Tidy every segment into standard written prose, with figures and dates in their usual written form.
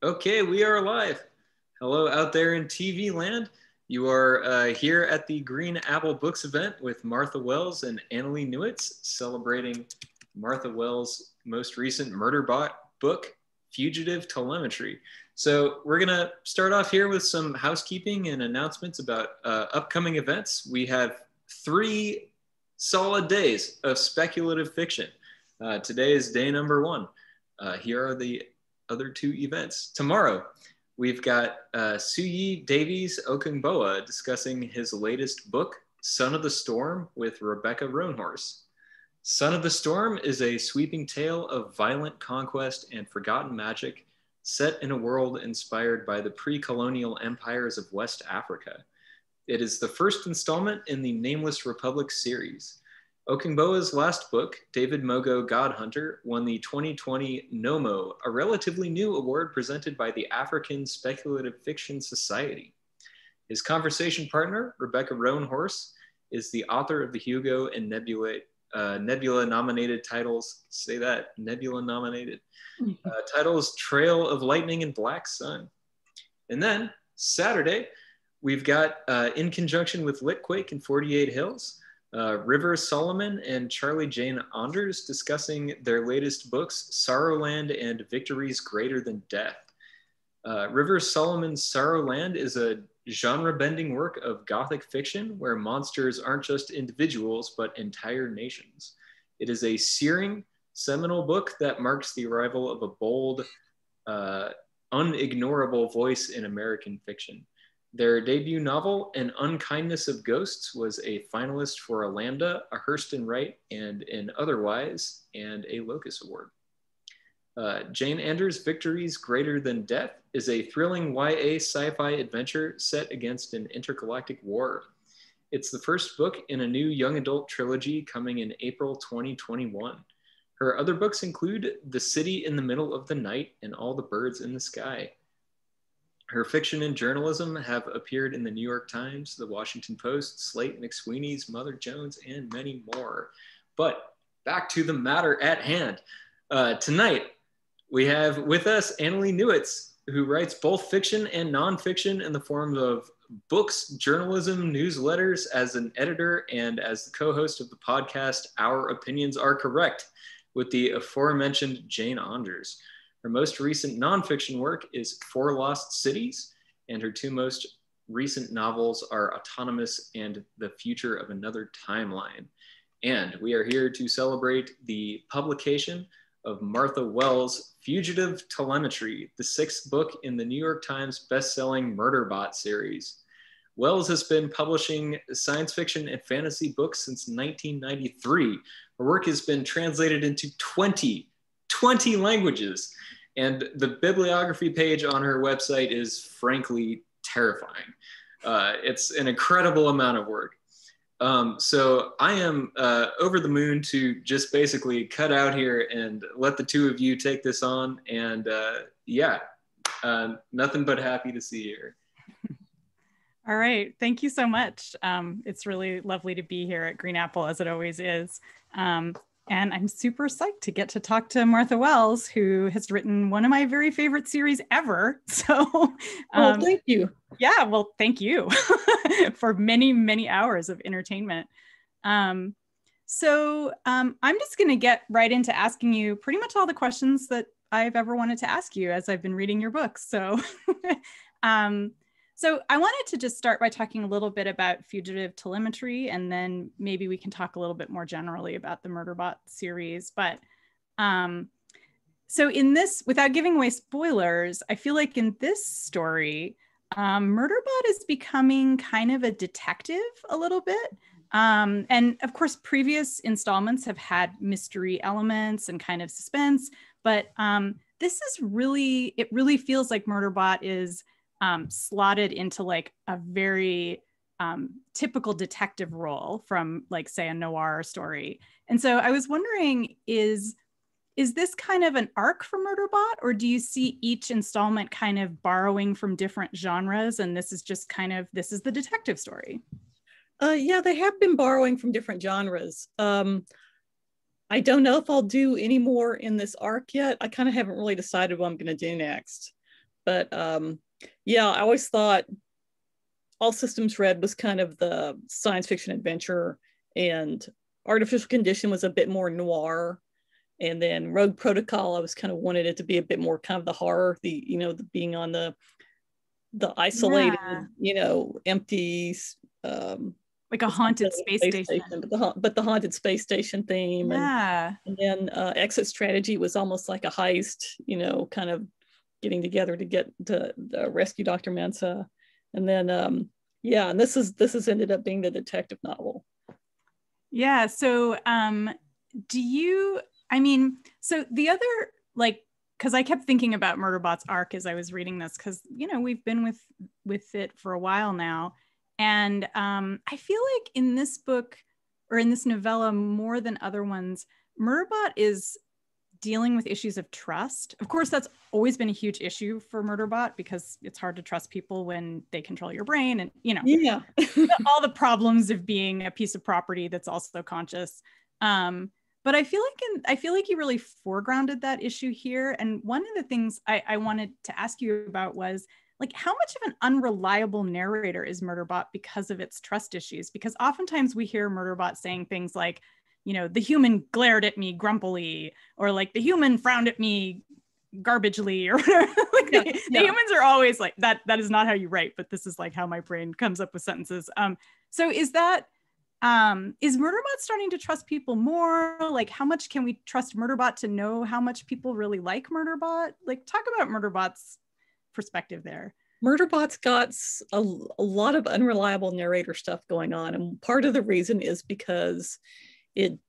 Okay, we are live. Hello out there in TV land. You are here at the Green Apple Books event with Martha Wells and Annalee Newitz, celebrating Martha Wells' most recent Murderbot book, Fugitive Telemetry. So we're gonna start off here with some housekeeping and announcements about upcoming events. We have 3 solid days of speculative fiction. Today is day number 1. Here are the other 2 events. Tomorrow, we've got Suyi Davies Okungboa discussing his latest book, Son of the Storm, with Rebecca Roanhorse. Son of the Storm is a sweeping tale of violent conquest and forgotten magic set in a world inspired by the pre-colonial empires of West Africa. It is the first installment in the Nameless Republic series. Okungboa's last book, David Mogo Godhunter, won the 2020 NOMO, a relatively new award presented by the African Speculative Fiction Society. His conversation partner, Rebecca Roanhorse, is the author of the Hugo and Nebula-nominated titles, titles Trail of Lightning and Black Sun. And then Saturday, we've got, in conjunction with Litquake and 48 Hills, River Solomon and Charlie Jane Anders discussing their latest books, Sorrowland and Victories Greater Than Death. River Solomon's Sorrowland is a genre-bending work of Gothic fiction where monsters aren't just individuals, but entire nations. It is a searing, seminal book that marks the arrival of a bold, unignorable voice in American fiction. Their debut novel, An Unkindness of Ghosts, was a finalist for a Lambda, a Hurston Wright, and an Otherwise, and a Locus Award. Jane Anders' Victories Greater Than Death is a thrilling YA sci-fi adventure set against an intergalactic war. It's the first book in a new young adult trilogy coming in April 2021. Her other books include The City in the Middle of the Night and All the Birds in the Sky. Her fiction and journalism have appeared in the New York Times, the Washington Post, Slate, McSweeney's, Mother Jones, and many more. But back to the matter at hand. Tonight, we have with us Annalee Newitz, who writes both fiction and nonfiction in the form of books, journalism, newsletters, as an editor, and as the co-host of the podcast, Our Opinions Are Correct, with the aforementioned Jane Anders. Her most recent nonfiction work is Four Lost Cities, and her 2 most recent novels are Autonomous and The Future of Another Timeline. And we are here to celebrate the publication of Martha Wells' Fugitive Telemetry, the 6th book in the New York Times bestselling Murderbot series. Wells has been publishing science fiction and fantasy books since 1993. Her work has been translated into 20 languages, and the bibliography page on her website is frankly terrifying. It's an incredible amount of work. So I am over the moon to just basically cut out here and let the 2 of you take this on, and nothing but happy to see you here. All right, thank you so much. It's really lovely to be here at Green Apple, as it always is. And I'm super psyched to get to talk to Martha Wells, who has written one of my very favorite series ever. So, thank you. Yeah, well, thank you for many, many hours of entertainment. I'm just going to get right into asking you pretty much all the questions that I've ever wanted to ask you as I've been reading your books. So, So I wanted to just start by talking a little bit about Fugitive Telemetry, and then maybe we can talk a little bit more generally about the Murderbot series. But so in this, without giving away spoilers, I feel like in this story, Murderbot is becoming kind of a detective a little bit. And of course, previous installments have had mystery elements and kind of suspense, but this is really, it really feels like Murderbot is slotted into like a very typical detective role from like, say, a noir story. And so I was wondering, is this kind of an arc for Murderbot, or do you see each installment kind of borrowing from different genres, and this is just kind of, this is the detective story? Yeah, they have been borrowing from different genres. I don't know if I'll do any more in this arc yet. I kind of haven't really decided what I'm going to do next. But yeah, I always thought All Systems Red was kind of the science fiction adventure, and Artificial Condition was a bit more noir. And then Rogue Protocol, I was kind of wanted it to be a bit more kind of the horror, the being on the isolated, empty, like a haunted space station. But the haunted space station theme. Yeah. And then Exit Strategy was almost like a heist, kind of getting together to get to rescue Dr. Mensah. And then and this has ended up being the detective novel. Yeah. So so the other, like, because I kept thinking about Murderbot's arc as I was reading this, because we've been with it for a while now. And I feel like in this book, or in this novella, more than other ones, Murderbot is dealing with issues of trust. Of course, that's always been a huge issue for Murderbot, because it's hard to trust people when they control your brain, and yeah. all the problems of being a piece of property that's also conscious. But I feel like you really foregrounded that issue here. And one of the things I wanted to ask you about was, like, how much of an unreliable narrator is Murderbot because of its trust issues? Because oftentimes we hear Murderbot saying things like, the human glared at me grumpily, or like the human frowned at me garbagely, or whatever. Like the humans are always like that. That is not how you write, but this is like how my brain comes up with sentences. So is Murderbot starting to trust people more? Like, how much can we trust Murderbot to know how much people really like Murderbot? Like, talk about Murderbot's perspective there. Murderbot's got a lot of unreliable narrator stuff going on. And part of the reason is because it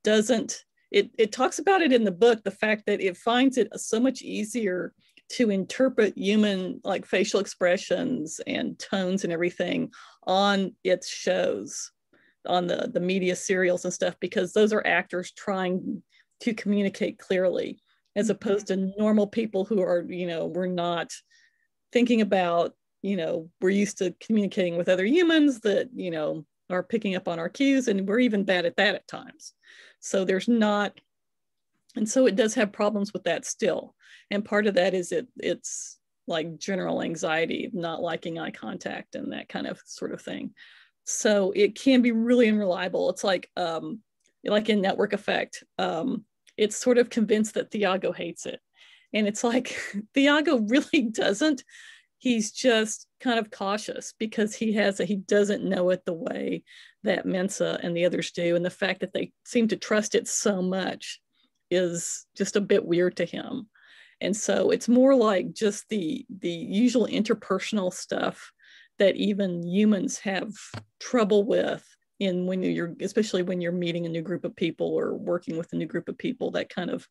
talks about it in the book, the fact that it finds it so much easier to interpret human, like, facial expressions and tones and everything on its shows, on the media serials and stuff, because those are actors trying to communicate clearly, as opposed to normal people who are, we're not thinking about, we're used to communicating with other humans that, are picking up on our cues, and we're even bad at that at times. So and so it does have problems with that still. And part of that is it's like general anxiety, not liking eye contact and that kind of sort of thing. So it can be really unreliable. It's like in Network Effect, it's sort of convinced that Thiago hates it. And it's like, Thiago really doesn't. He's just kind of cautious because he doesn't know it the way that Mensah and the others do. And the fact that they seem to trust it so much is just a bit weird to him. And so it's more like just the usual interpersonal stuff that even humans have trouble with especially when you're meeting a new group of people or working with a new group of people, that kind of,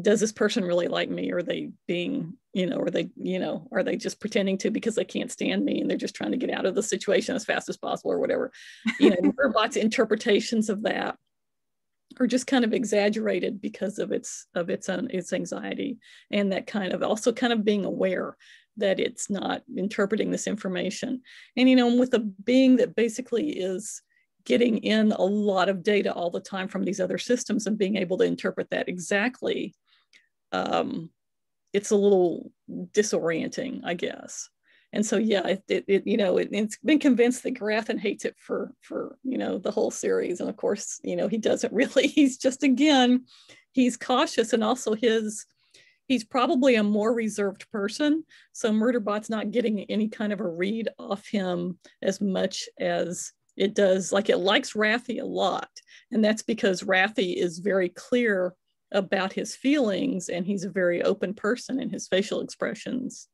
does this person really like me? Are they being, are they just pretending to because they can't stand me and they're just trying to get out of the situation as fast as possible or whatever? Murderbot's interpretations of that are just kind of exaggerated because of its anxiety, and that kind of being aware that it's not interpreting this information. And, with a being that basically is getting in a lot of data all the time from these other systems and being able to interpret that exactly, it's a little disorienting, I guess. And so, yeah, it's been convinced that Garathan hates it for the whole series. And of course, he doesn't really. He's just, again, he's cautious, and also he's probably a more reserved person. So Murderbot's not getting any kind of a read off him as much as it does. Like, it likes Raffi a lot. And that's because Raffi is very clear about his feelings, and he's a very open person, and his facial expressions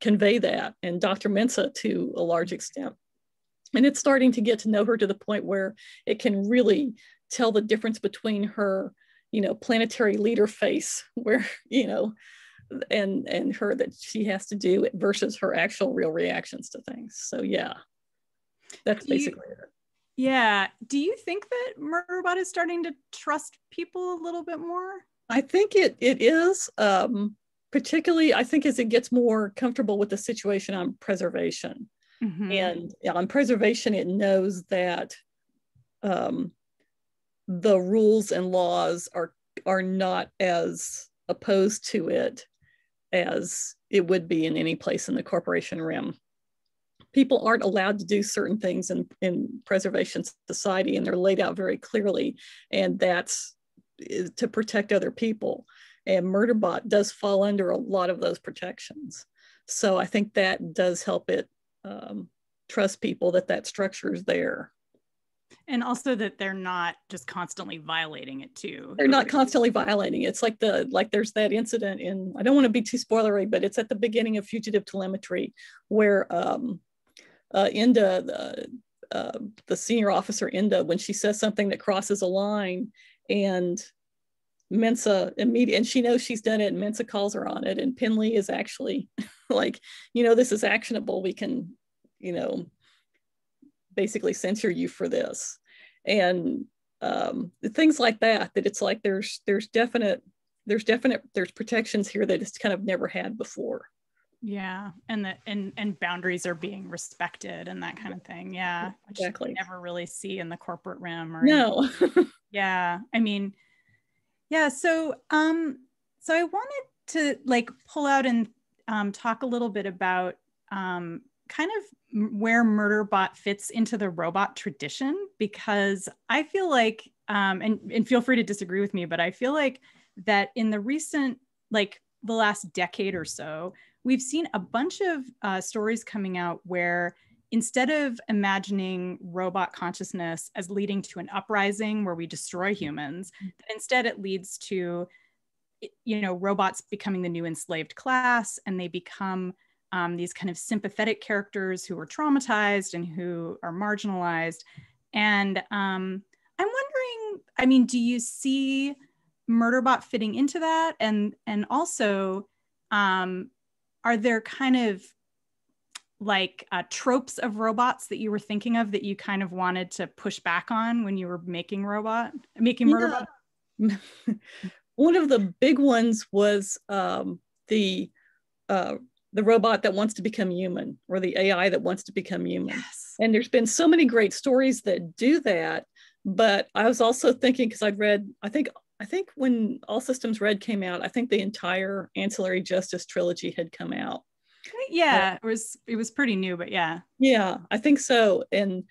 convey that, and Dr. Mensah to a large extent. And it's starting to get to know her to the point where it can really tell the difference between her, planetary leader face, where, and her that she has to do versus her actual real reactions to things. So yeah, that's basically it. Yeah. Do you think that Murderbot is starting to trust people a little bit more? I think it is. Particularly, I think, as it gets more comfortable with the situation on Preservation. Mm-hmm. And on Preservation, it knows that the rules and laws are not as opposed to it as it would be in any place in the corporation realm. People aren't allowed to do certain things in preservation society, and they're laid out very clearly, and that's to protect other people. And Murderbot does fall under a lot of those protections. So I think that does help it trust people that structure is there. And also that they're not just constantly violating it too. They're not constantly violating it. It's like there's that incident in, I don't want to be too spoilery, but it's at the beginning of Fugitive Telemetry where Inda, the senior officer Inda, when she says something that crosses a line, and Mensa immediately, and she knows she's done it, and Mensa calls her on it, and Penley is actually like, this is actionable. We can, basically censor you for this, and things like that. That it's like there's protections here that it's kind of never had before. Yeah, and boundaries are being respected and that kind of thing. Yeah, exactly. Which you never really see in the corporate realm. Or no. Yeah, I mean, yeah. So so I wanted to pull out and talk a little bit about kind of where Murderbot fits into the robot tradition, because I feel like, and feel free to disagree with me, but I feel like that in the recent, the last decade or so, we've seen a bunch of stories coming out where instead of imagining robot consciousness as leading to an uprising where we destroy humans, instead it leads to, robots becoming the new enslaved class, and they become these kind of sympathetic characters who are traumatized and who are marginalized. And I'm wondering, do you see Murderbot fitting into that? And also, are there kind of tropes of robots that you were thinking of that you kind of wanted to push back on when you were making Murderbot? One of the big ones was the robot that wants to become human, or the AI that wants to become human. Yes. And there's been so many great stories that do that. But I was also thinking, because I'd read, I think when All Systems Red came out, I think the entire Ancillary Justice trilogy had come out. Yeah, it was pretty new, but yeah. Yeah, I think so. And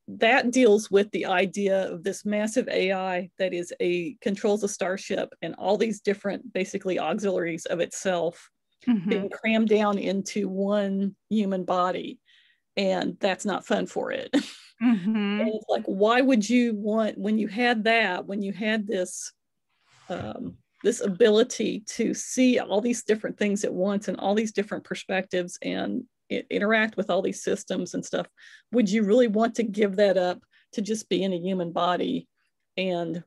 that deals with the idea of this massive AI that controls a starship and all these different basically auxiliaries of itself being crammed down into one human body. And that's not fun for it. And it's like, why would you want, when you had this this ability to see all these different things at once and all these different perspectives and interact with all these systems and stuff, would you really want to give that up to just be in a human body and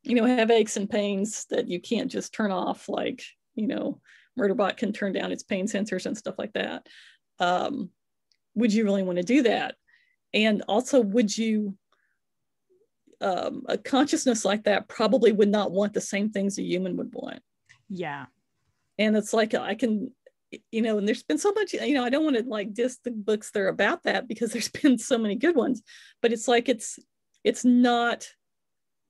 have aches and pains that you can't just turn off, like Murderbot can turn down its pain sensors and stuff like that? Would you really want to do that? And also, would you, a consciousness like that probably would not want the same things a human would want. Yeah. And it's like, I can, and there's been so much, I don't want to diss the books that are about that, because there's been so many good ones, but it's like, it's not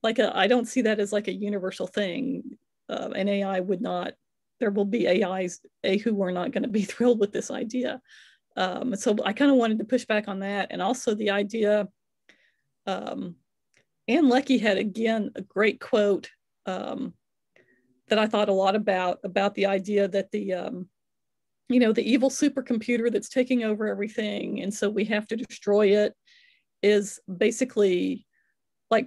I don't see that as a universal thing. An AI would not, there will be AIs who are not going to be thrilled with this idea. So I kind of wanted to push back on that. And also the idea, Ann Leckie had, again, a great quote that I thought a lot about the idea that the evil supercomputer that's taking over everything, and so we have to destroy it, is basically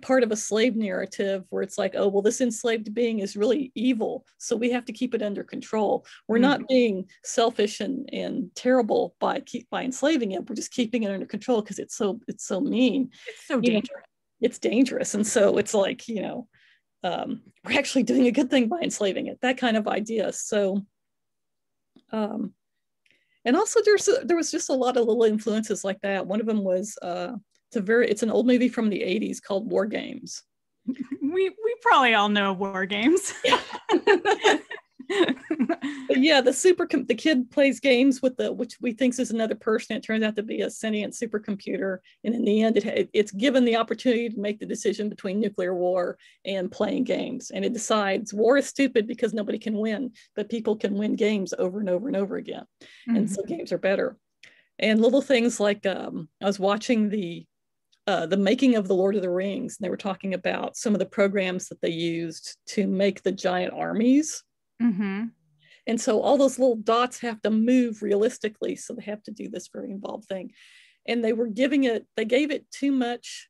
part of a slave narrative where it's like, oh, well, this enslaved being is really evil, so we have to keep it under control. We're not being selfish and terrible by enslaving it. We're just keeping it under control because it's so mean. It's so dangerous. It's dangerous. And so it's like, we're actually doing a good thing by enslaving it, that kind of idea. So, and also there was just a lot of little influences like that. One of them was, it's an old movie from the 80s called War Games. We probably all know War Games. But Yeah, the kid plays games with which we thinks is another person. It turns out to be a sentient supercomputer, and in the end, it's given the opportunity to make the decision between nuclear war and playing games, and it decides war is stupid because nobody can win, but people can win games over and over and over again, and so games are better. And little things like I was watching the making of the Lord of the Rings, and they were talking about some of the programs that they used to make the giant armies. And so all those little dots have to move realistically. So they have to do this very involved thing. And they gave it too much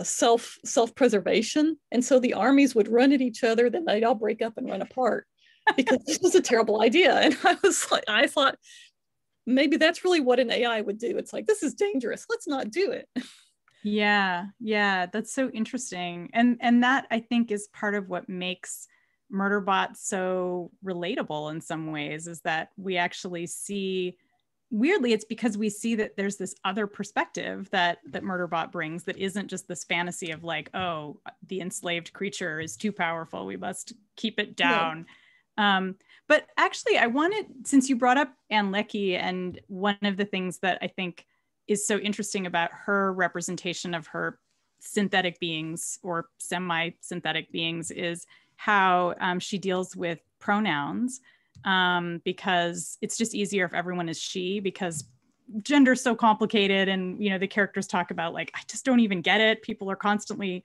self-preservation. And so the armies would run at each other, then they'd all break up and run apart because this was a terrible idea. And I thought, maybe that's really what an AI would do. It's like, this is dangerous. Let's not do it. Yeah, that's so interesting. And that, I think, is part of what makes Murderbot so relatable in some ways, is that we actually see, weirdly, it's because we see that there's this other perspective that Murderbot brings that isn't just this fantasy of like, oh, the enslaved creature is too powerful, we must keep it down. Yeah. But actually, I wanted, since you brought up Ann Leckie, and one of the things that I think is so interesting about her representation of her synthetic beings or semi-synthetic beings is how she deals with pronouns, because it's just easier if everyone is she, because gender is so complicated. And, the characters talk about like, I just don't even get it. People are constantly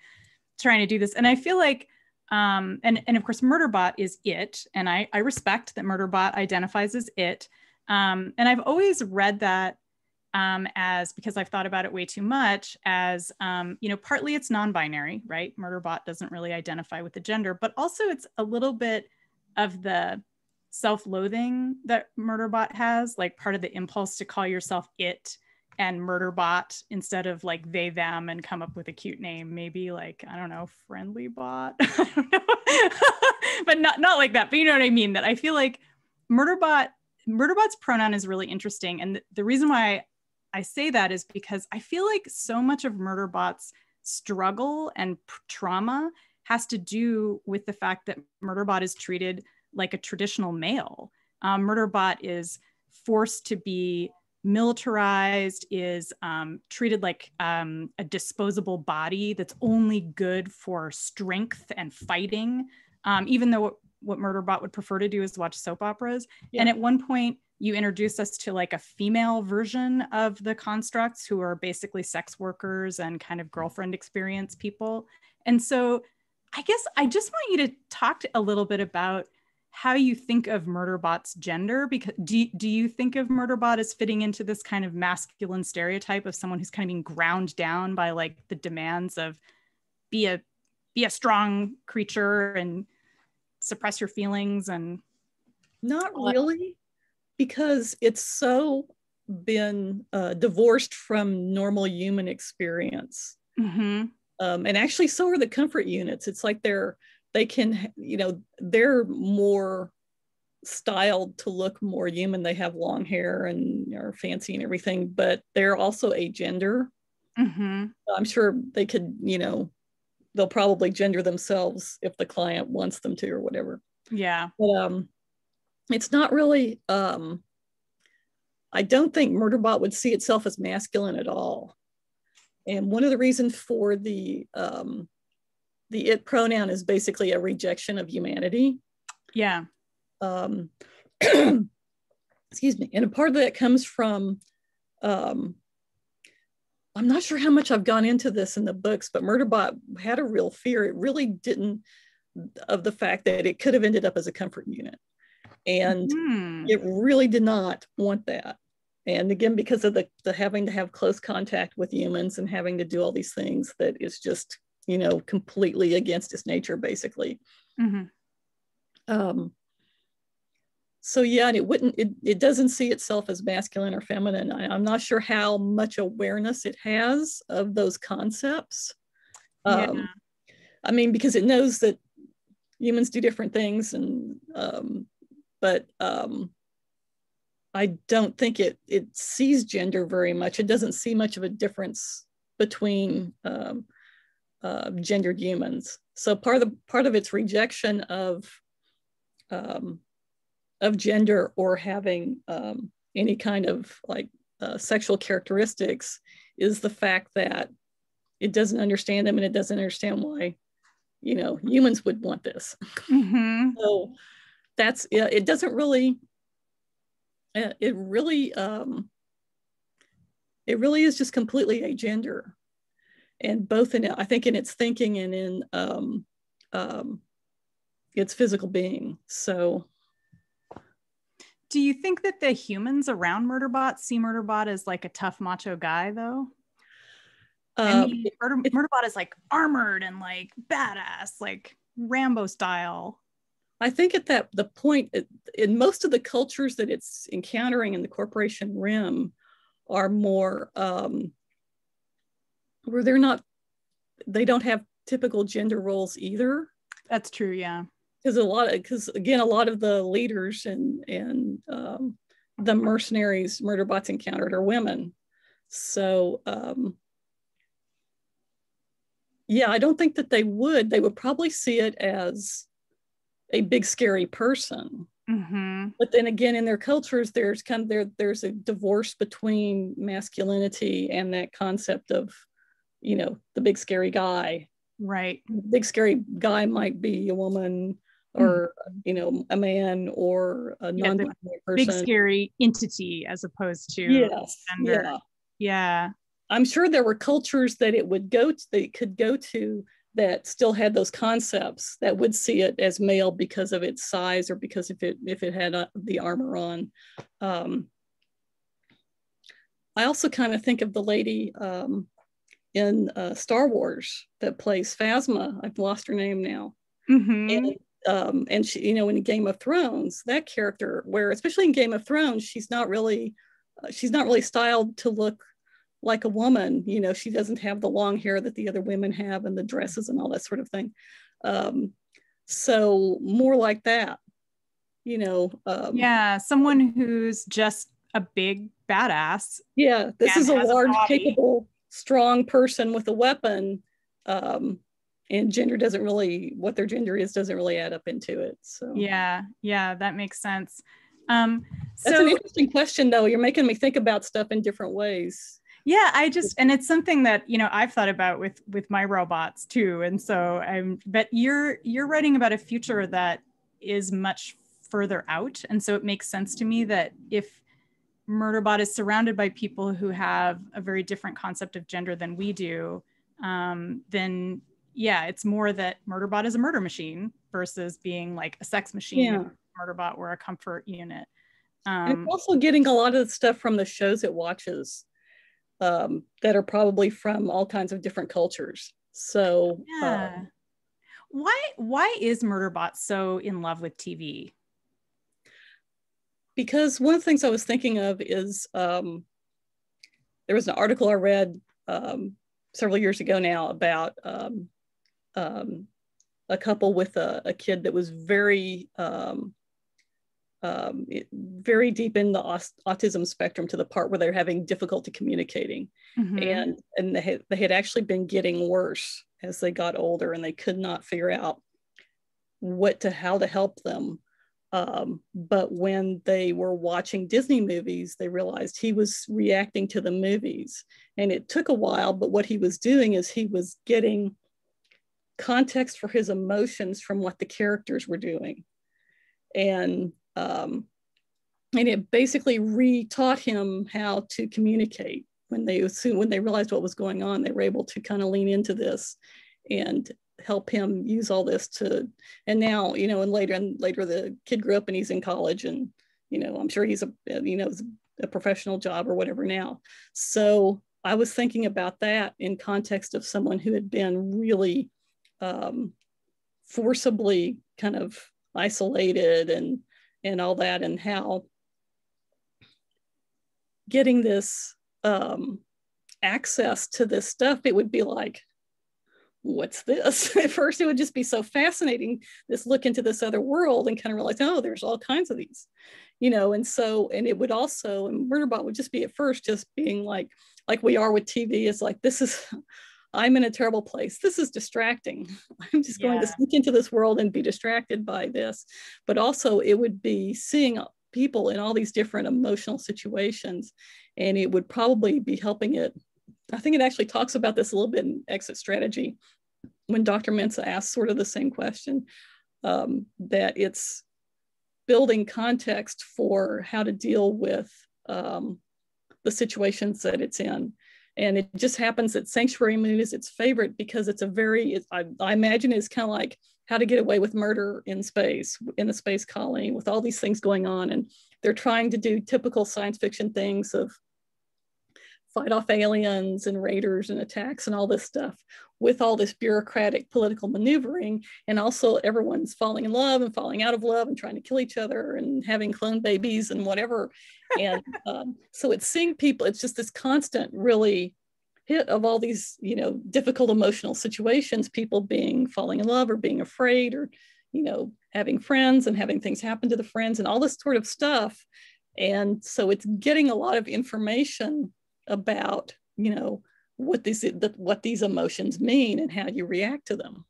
trying to do this. And I feel like, and of course, Murderbot is it. And I respect that Murderbot identifies as it. And I've always read that as, because I've thought about it way too much, as, partly it's non-binary, right? Murderbot doesn't really identify with the gender, but also it's a little bit of the self-loathing that Murderbot has, like part of the impulse to call yourself it and Murderbot instead of like they, them, and come up with a cute name, maybe like, I don't know, Friendly Bot, I don't know. But not like that, but you know what I mean? That I feel like Murderbot's pronoun is really interesting. And the reason why I say that is because I feel like so much of Murderbot's struggle and trauma has to do with the fact that Murderbot is treated like a traditional male. Murderbot is forced to be militarized, is treated like a disposable body that's only good for strength and fighting, even though what Murderbot would prefer to do is watch soap operas. Yeah. And at one point, you introduce us to like a female version of the constructs who are basically sex workers and kind of girlfriend experience people. And so I guess I just want you to talk a little bit about how you think of Murderbot's gender, because do you think of Murderbot as fitting into this kind of masculine stereotype of someone who's kind of being ground down by like the demands of be a strong creature and suppress your feelings? And not really, because it's so been divorced from normal human experience. And actually so are the comfort units. It's like they're more styled to look more human. They have long hair and are fancy and everything, but they're also agender. I'm sure they could, they'll probably gender themselves if the client wants them to or whatever. Yeah. But it's not really, I don't think Murderbot would see itself as masculine at all. And one of the reasons for the it pronoun is basically a rejection of humanity. Yeah. Excuse me. And a part of that comes from, I'm not sure how much I've gone into this in the books, but Murderbot had a real fear. It really didn't, of the fact that it could have ended up as a comfort unit. And it really did not want that. And again, because of the having to have close contact with humans and having to do all these things that is just, completely against its nature, basically. So yeah, and it doesn't see itself as masculine or feminine. I'm not sure how much awareness it has of those concepts. I mean, because it knows that humans do different things, and but I don't think it sees gender very much. It doesn't see much of a difference between gendered humans. So part of its rejection of of gender or having any kind of like sexual characteristics is the fact that it doesn't understand them and it doesn't understand why, you know, humans would want this. Mm-hmm. So that's, yeah, it doesn't really, it really is just completely agender, and both in, I think, in its thinking and in its physical being. So do you think that the humans around Murderbot see Murderbot as like a tough macho guy though? I mean, Murderbot is like armored and like badass, like Rambo style. I think at the point, in most of the cultures that it's encountering in the corporation rim are more where they don't have typical gender roles either. That's true, yeah. Because again, a lot of the leaders and the mercenaries Murderbot's encountered are women. So yeah, I don't think that they would probably see it as a big scary person. Mm-hmm. But then again, in their cultures, there's a divorce between masculinity and that concept of, you know, the big scary guy. Right. The big scary guy might be a woman or, you know, a man or a non-binary person. Big scary entity as opposed to gender. Yeah. Yeah. I'm sure there were cultures that it could go to that still had those concepts that would see it as male because of its size or because if it had the armor on. I also kind of think of the lady in Star Wars that plays Phasma. I've lost her name now. Mm-hmm. And she, you know, in Game of Thrones, that character, where especially in Game of Thrones, she's not really styled to look like a woman. You know, she doesn't have the long hair that the other women have and the dresses and all that sort of thing. So more like that, you know. Yeah, someone who's just a big badass. Yeah, this is a large, capable, strong person with a weapon. And gender doesn't really, what their gender is doesn't really add up into it. So yeah, that makes sense. That's an interesting question though. You're making me think about stuff in different ways. Yeah, and it's something that, you know, I've thought about with my robots too. And so but you're writing about a future that is much further out. And so it makes sense to me that if Murderbot is surrounded by people who have a very different concept of gender than we do, then yeah, it's more that Murderbot is a murder machine versus being like a sex machine. Yeah. If Murderbot were a comfort unit. And it's also getting a lot of the stuff from the shows it watches that are probably from all kinds of different cultures. So yeah. Why is Murderbot so in love with TV? Because one of the things I was thinking of is there was an article I read several years ago now about a couple with a kid that was very very deep in the autism spectrum to the part where they're having difficulty communicating. Mm-hmm. and they had actually been getting worse as they got older, and they could not figure out how to help them. But when they were watching Disney movies, they realized he was reacting to the movies, and it took a while, but what he was doing is he was getting context for his emotions from what the characters were doing. And it basically re-taught him how to communicate. When they realized what was going on, they were able to kind of lean into this and help him use all this and now, you know, and later the kid grew up and he's in college, and, you know, I'm sure he's a professional job or whatever now. So I was thinking about that in context of someone who had been really forcibly kind of isolated and all that, and how getting this access to this stuff, it would be like, what's this? At first it would just be so fascinating, this look into this other world, and kind of realize, oh, there's all kinds of these, you know. And it would also, and Murderbot would just be at first just being like we are with TV. It's like, this is I'm in a terrible place. This is distracting. I'm just going to sneak into this world and be distracted by this. But also it would be seeing people in all these different emotional situations, and it would probably be helping it. I think it actually talks about this a little bit in Exit Strategy when Dr. Mensah asks sort of the same question, that it's building context for how to deal with the situations that it's in. And it just happens that Sanctuary Moon is its favorite because it's a very, I imagine it's kind of like How to Get Away with Murder in space, in a space colony with all these things going on. And they're trying to do typical science fiction things of fight off aliens and raiders and attacks and all this stuff with all this bureaucratic political maneuvering. And also everyone's falling in love and falling out of love and trying to kill each other and having clone babies and whatever. And so it's seeing people, it's just this constant really hit of all these, you know, difficult emotional situations, people falling in love or being afraid or, you know, having friends and having things happen to the friends and all this sort of stuff. And so it's getting a lot of information about, you know, what these emotions mean and how you react to them.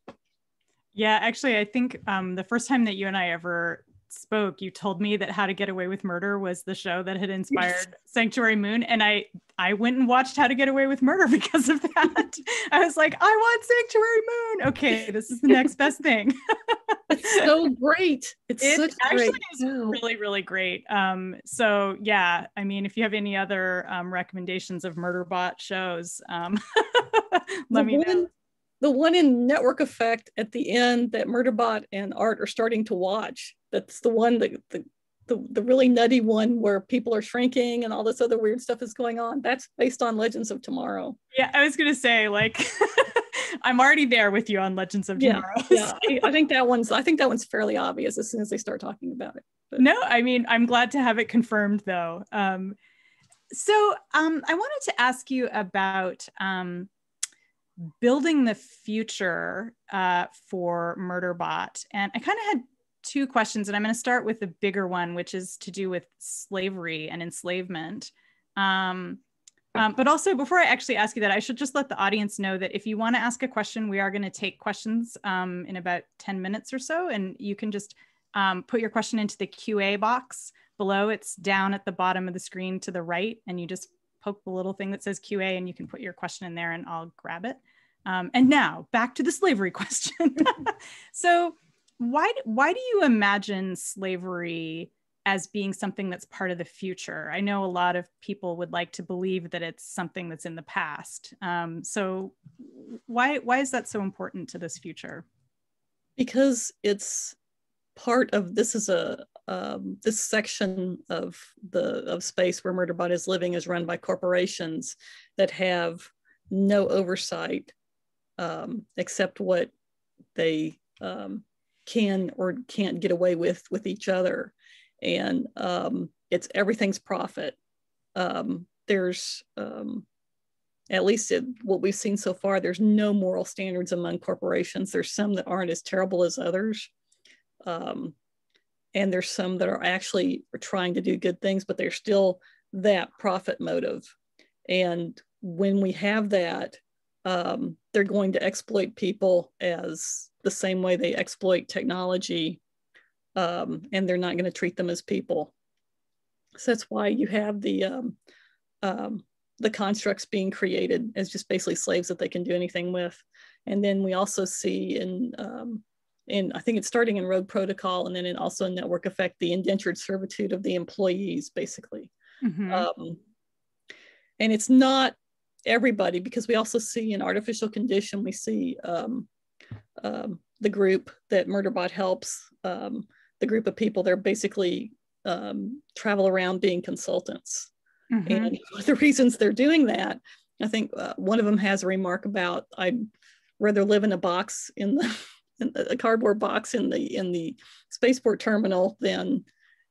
Yeah, actually, I think the first time that you and I ever spoke, you told me that How to Get Away with Murder was the show that had inspired Sanctuary Moon. And I went and watched How to Get Away with Murder because of that. I was like, I want Sanctuary Moon. Okay, this is the next best thing. It's so great. It actually is really, really great. So yeah, I mean, if you have any other recommendations of Murderbot shows, let me know. The one in Network Effect at the end that Murderbot and Art are starting to watch. That's the one that the really nutty one where people are shrinking and all this other weird stuff is going on. That's based on Legends of Tomorrow. Yeah, I was gonna say, like, I'm already there with you on Legends of Tomorrow. Yeah, I think that one's fairly obvious as soon as they start talking about it. But. No, I mean, I'm glad to have it confirmed though. So I wanted to ask you about building the future for Murderbot. And I kind of had two questions, and I'm going to start with the bigger one, which is to do with slavery and enslavement. But also, before I actually ask you that, I should just let the audience know that if you want to ask a question, we are going to take questions in about 10 minutes or so. And you can just put your question into the QA box below. It's down at the bottom of the screen to the right, and you just poke the little thing that says QA and you can put your question in there and I'll grab it. And now back to the slavery question. So why do you imagine slavery as being something that's part of the future? I know a lot of people would like to believe that it's something that's in the past. So why is that so important to this future? Because it's part of, this section of space where Murderbot is living is run by corporations that have no oversight except what they can or can't get away with each other. And everything's profit. There's, at least what we've seen so far, there's no moral standards among corporations. There's some that aren't as terrible as others. And there's some that are actually trying to do good things, but they're still that profit motive. And when we have that, they're going to exploit people as the same way they exploit technology, and they're not going to treat them as people. So that's why you have the constructs being created as just basically slaves that they can do anything with. And then we also see in I think it's starting in Rogue Protocol, and then also in Network Effect, the indentured servitude of the employees, basically. Mm-hmm. And it's not everybody, because we also see in Artificial Condition, we see the group that Murderbot helps, the group of people, they're basically travel around being consultants. Mm-hmm. And one of the reasons they're doing that, I think one of them has a remark about, I'd rather live in a box in a cardboard box in the spaceport terminal than,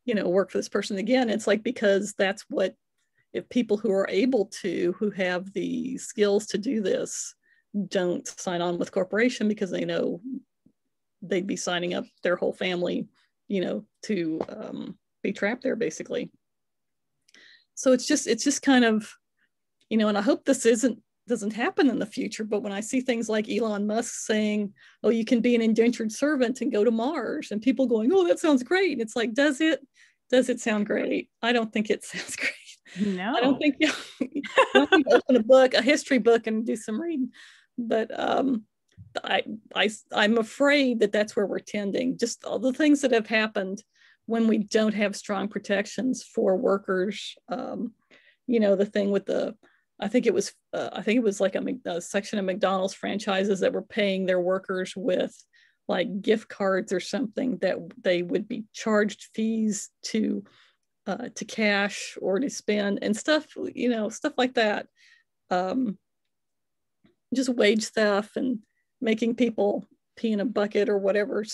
work for this person again. It's like, because that's what, if people who are able to, who have the skills to do this, don't sign on with corporation, because they know they'd be signing up their whole family, to be trapped there, basically. So it's just kind of, and I hope this isn't doesn't happen in the future. But when I see things like Elon Musk saying, oh, you can be an indentured servant and go to Mars, and people going, oh, that sounds great. And it's like, does it sound great? I don't think it sounds great. No. I don't think you need to open a book, a history book, and do some reading. But I'm afraid that that's where we're tending. Just all the things that have happened when we don't have strong protections for workers. The thing with I think it was like a section of McDonald's franchises that were paying their workers with like gift cards or something, that they would be charged fees to cash or to spend and stuff, stuff like that. Just wage theft and making people pee in a bucket or whatever,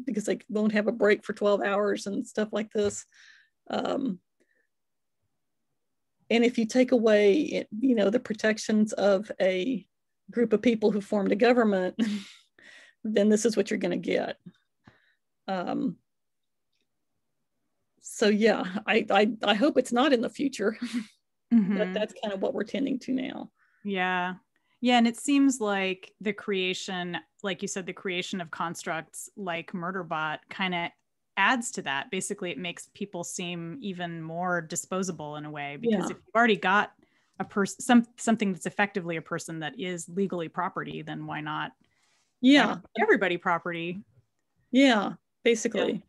because they won't have a break for 12 hours and stuff like this. And if you take away, the protections of a group of people who formed a government, then this is what you're going to get. So yeah, I hope it's not in the future, but that's kind of what we're tending to now. Yeah. Yeah. And it seems like the creation, like you said, the creation of constructs like Murderbot kind of adds to that. Basically, it makes people seem even more disposable in a way, because if you've already got a person, something that's effectively a person that is legally property, then why not? Yeah. Everybody property. Yeah, basically.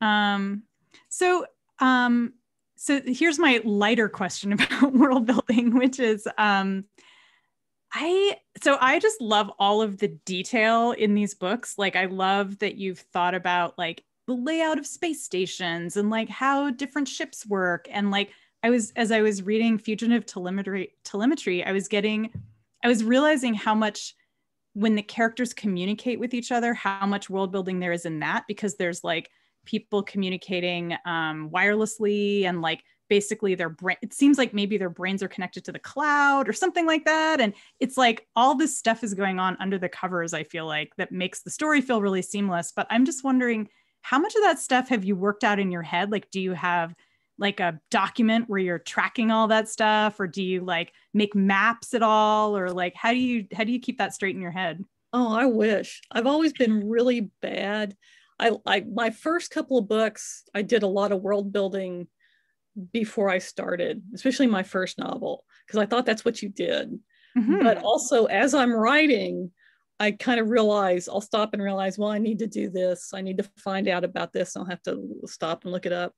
Yeah. So here's my lighter question about world building, which is, I just love all of the detail in these books. Like, I love that you've thought about like the layout of space stations and like how different ships work. And like, as I was reading Fugitive Telemetry, I was realizing how much, when the characters communicate with each other, how much world building there is in that, because there's like people communicating wirelessly, and like basically it seems like maybe their brains are connected to the cloud or something like that. And it's like all this stuff is going on under the covers, I feel like, that makes the story feel really seamless. But I'm just wondering, how much of that stuff have you worked out in your head? Like, do you have like a document where you're tracking all that stuff, or do you like make maps at all, or like how do you keep that straight in your head? Oh, I wish. I've always been really bad. My first couple of books, I did a lot of world building before I started, especially my first novel, because I thought that's what you did. But also, as I'm writing, I kind of realize, I'll stop and realize, well, I need to do this. I need to find out about this. I'll have to stop and look it up.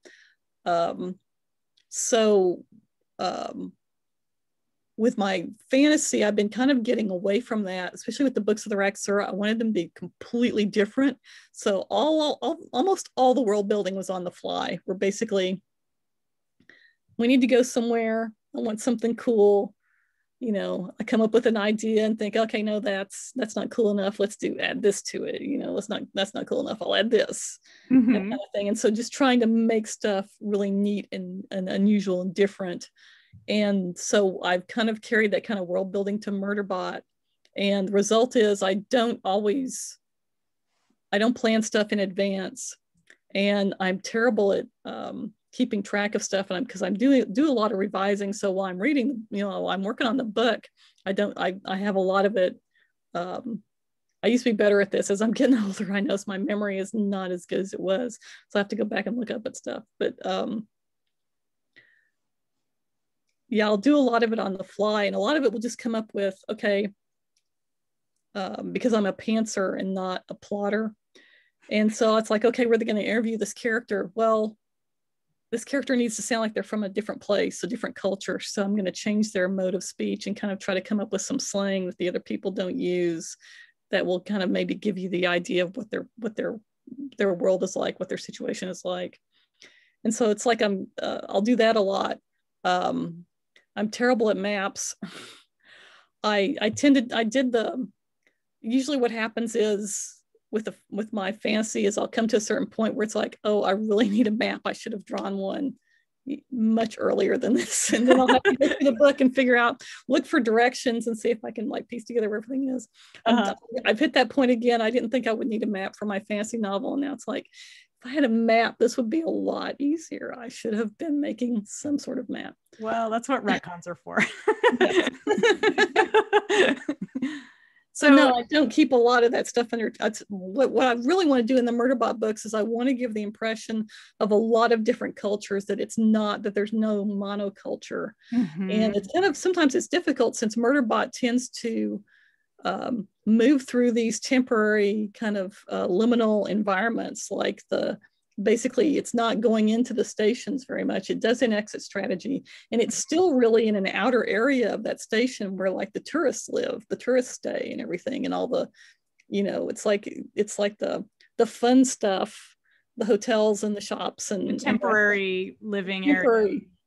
With my fantasy, I've been kind of getting away from that, especially with the books of the Raxura. I wanted them to be completely different. So almost all the world building was on the fly. We're basically, we need to go somewhere. I want something cool. I come up with an idea and think, okay, no, that's not cool enough. Let's add this to it. That's not cool enough. I'll add this, that kind of thing. And so just trying to make stuff really neat and unusual and different. And so I've kind of carried that kind of world building to Murderbot. And the result is I don't plan stuff in advance. And I'm terrible at keeping track of stuff, and because I'm do a lot of revising. So while I'm reading, I'm working on the book, I have a lot of it. I used to be better at this. As I'm getting older, I notice my memory is not as good as it was. So I have to go back and look up at stuff. But yeah, I'll do a lot of it on the fly, and a lot of it will just come up with, okay, because I'm a pantser and not a plotter. And so it's like, okay, we're going to interview this character. Well, this character needs to sound like they're from a different place, a different culture. So I'm going to change their mode of speech and kind of try to come up with some slang that the other people don't use, that will kind of maybe give you the idea of what their world is like, what their situation is like. And so it's like I'll do that a lot. I'm terrible at maps. Usually what happens is, with my fantasy, is I'll come to a certain point where it's like, oh, I really need a map. I should have drawn one much earlier than this. And then I'll have to go through the book and look for directions and see if I can like piece together where everything is. I've hit that point again. I didn't think I would need a map for my fantasy novel. And now it's like, if I had a map, this would be a lot easier. I should have been making some sort of map. Well, that's what retcons are for. So no, I don't keep a lot of that stuff under. What I really want to do in the Murderbot books is I want to give the impression of a lot of different cultures, that it's not, that there's no monoculture. And it's kind of, sometimes it's difficult since Murderbot tends to move through these temporary kind of liminal environments, like basically it's not going into the stations very much. It does an exit strategy, and it's still really in an outer area of that station where like the tourists live, the tourists stay and everything, and all the, it's like the fun stuff, the hotels and the shops and the temporary living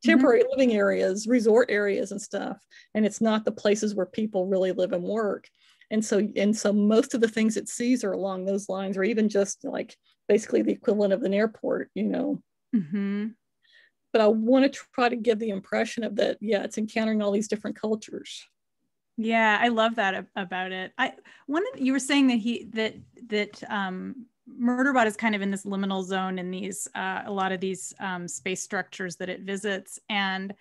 living areas, resort areas and stuff. And it's not the places where people really live and work. And so most of the things it sees are along those lines, or even just like basically the equivalent of an airport, But I want to try to give the impression of that, yeah, it's encountering all these different cultures. Yeah, I love that about it. You were saying that Murderbot is kind of in this liminal zone in these a lot of these space structures that it visits, and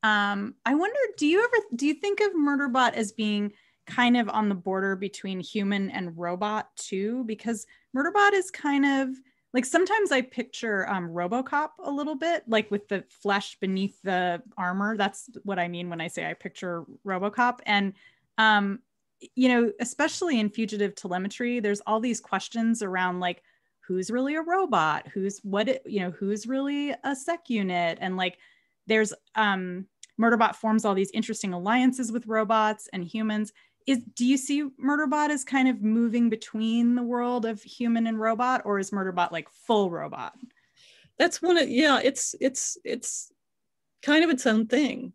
I wonder, do you think of Murderbot as being kind of on the border between human and robot too? Because Murderbot is kind of like, sometimes I picture RoboCop a little bit, like with the flesh beneath the armor. That's what I mean when I say I picture RoboCop. And especially in Fugitive Telemetry, there's all these questions around like, who's really a robot, who's really a sec unit, and like there's Murderbot forms all these interesting alliances with robots and humans. Do you see Murderbot as kind of moving between the world of human and robot, or is Murderbot like full robot? That's it's kind of its own thing.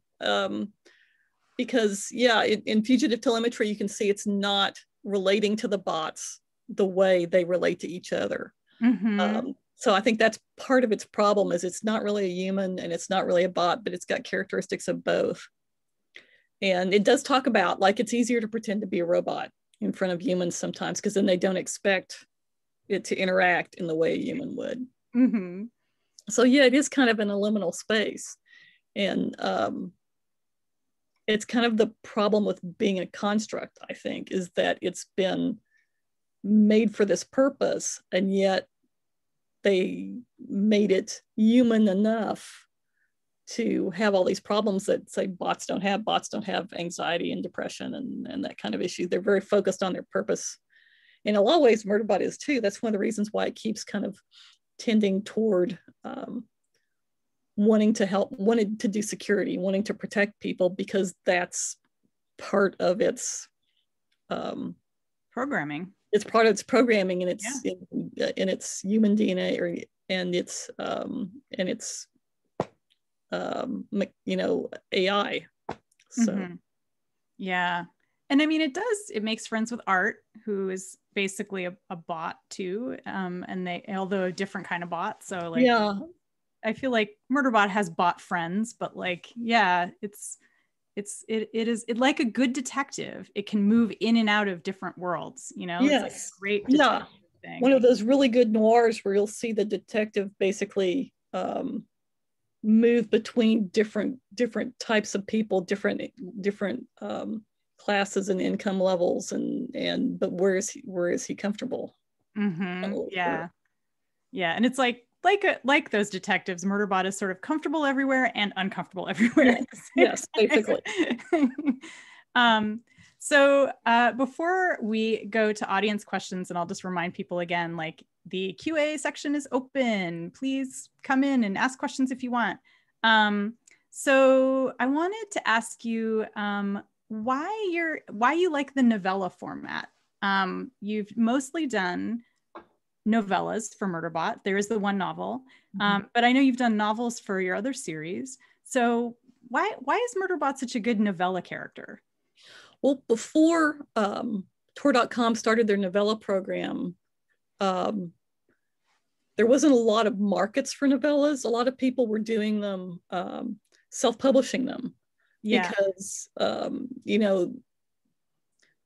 Because in Fugitive Telemetry, you can see it's not relating to the bots the way they relate to each other. So I think that's part of its problem, is it's not really a human and it's not really a bot, but it's got characteristics of both. And it does talk about, like, it's easier to pretend to be a robot in front of humans sometimes, because then they don't expect it to interact in the way a human would. So yeah, it is kind of in a liminal space. And it's kind of the problem with being a construct, I think, is that it's been made for this purpose, and yet they made it human enough to have all these problems that, say, bots don't have. Bots don't have anxiety and depression and that kind of issue. They're very focused on their purpose. In a lot of ways, Murderbot is too. That's one of the reasons why it keeps kind of tending toward wanting to do security, wanting to protect people, because that's part of its programming. It's part of its programming, and it's in its human DNA, and its AI. So yeah, and I mean, it makes friends with Art, who is basically a bot too, and they, although a different kind of bot. So like, yeah, I feel like Murderbot has bot friends, but like, yeah, it is like a good detective. It can move in and out of different worlds, Yes. It's like a great detective thing. One of those really good noirs where you'll see the detective basically move between different types of people, different classes and income levels, but where is he comfortable? Yeah, and it's like those detectives, Murderbot is sort of comfortable everywhere and uncomfortable everywhere. Yes, basically. So before we go to audience questions, and I'll just remind people again, like, the QA section is open. Please come in and ask questions if you want. So I wanted to ask you why you like the novella format. You've mostly done novellas for Murderbot. There is the one novel, but I know you've done novels for your other series. So why is Murderbot such a good novella character? Well, before Tor.com started their novella program, there wasn't a lot of markets for novellas. A lot of people were doing them, self-publishing them, because